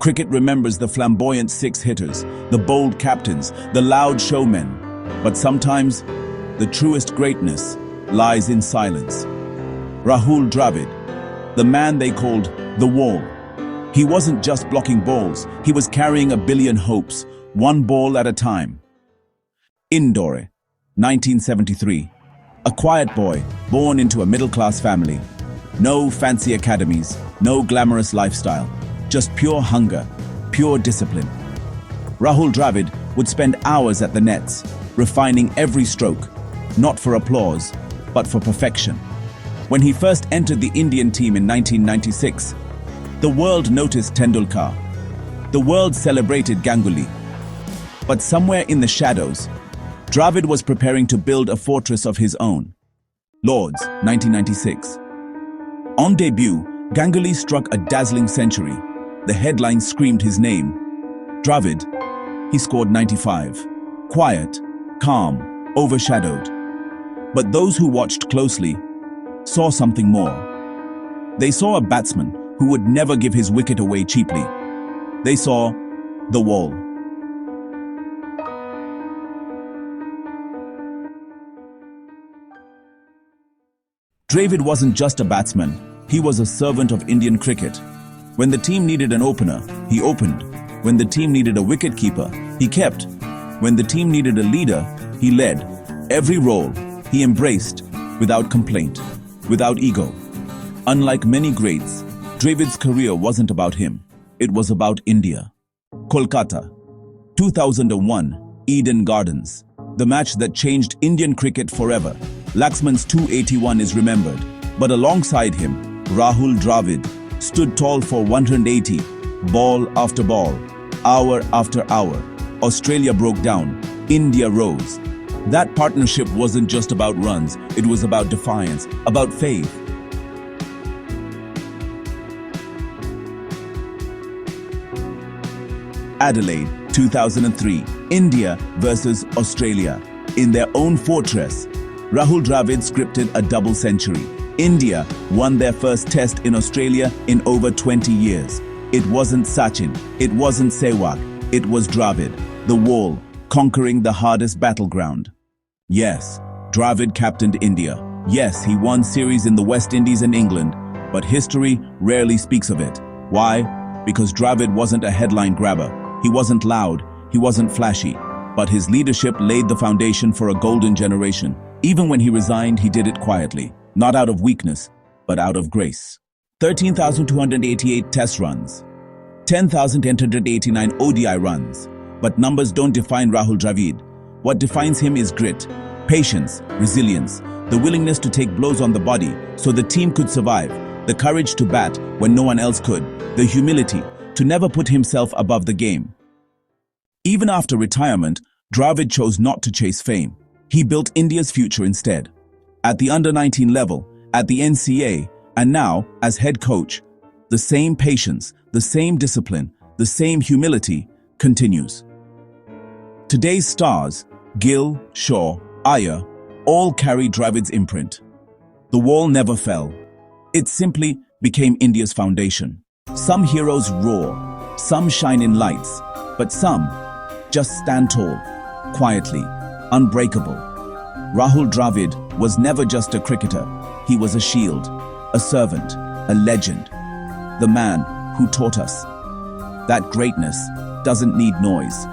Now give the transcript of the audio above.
Cricket remembers the flamboyant six-hitters, the bold captains, the loud showmen. But sometimes, the truest greatness lies in silence. Rahul Dravid, the man they called the Wall. He wasn't just blocking balls, he was carrying a billion hopes, one ball at a time. Indore, 1973. A quiet boy, born into a middle-class family. No fancy academies, no glamorous lifestyle, just pure hunger, pure discipline. Rahul Dravid would spend hours at the nets, refining every stroke, not for applause, but for perfection. When he first entered the Indian team in 1996, the world noticed Tendulkar. The world celebrated Ganguly. But somewhere in the shadows, Dravid was preparing to build a fortress of his own. Lords, 1996. On debut, Ganguly struck a dazzling century. The headlines screamed his name. Dravid, he scored 95. Quiet, calm, overshadowed. But those who watched closely saw something more. They saw a batsman who would never give his wicket away cheaply. They saw the Wall. Dravid wasn't just a batsman, he was a servant of Indian cricket. When the team needed an opener, he opened. When the team needed a wicket-keeper, he kept. When the team needed a leader, he led. Every role, he embraced, without complaint, without ego. Unlike many greats, Dravid's career wasn't about him. It was about India. Kolkata, 2001, Eden Gardens. The match that changed Indian cricket forever. Laxman's 281 is remembered, but alongside him, Rahul Dravid stood tall for 180, ball after ball, hour after hour. Australia broke down, India rose. That partnership wasn't just about runs, it was about defiance, about faith. Adelaide, 2003, India versus Australia. In their own fortress, Rahul Dravid scripted a double century. India won their first test in Australia in over 20 years. It wasn't Sachin, it wasn't Sehwag, it was Dravid, the Wall, conquering the hardest battleground. Yes, Dravid captained India. Yes, he won series in the West Indies and England, but history rarely speaks of it. Why? Because Dravid wasn't a headline grabber. He wasn't loud, he wasn't flashy, but his leadership laid the foundation for a golden generation. Even when he resigned, he did it quietly, not out of weakness, but out of grace. 13,288 test runs, 10,889 ODI runs. But numbers don't define Rahul Dravid. What defines him is grit, patience, resilience, the willingness to take blows on the body so the team could survive, the courage to bat when no one else could, the humility to never put himself above the game. Even after retirement, Dravid chose not to chase fame. He built India's future instead. At the under-19 level, at the NCA, and now, as head coach, the same patience, the same discipline, the same humility continues. Today's stars, Gill, Shaw, Iyer, all carry Dravid's imprint. The Wall never fell. It simply became India's foundation. Some heroes roar, some shine in lights, but some just stand tall, quietly, unbreakable. Rahul Dravid was never just a cricketer. He was a shield, a servant, a legend. The man who taught us that greatness doesn't need noise.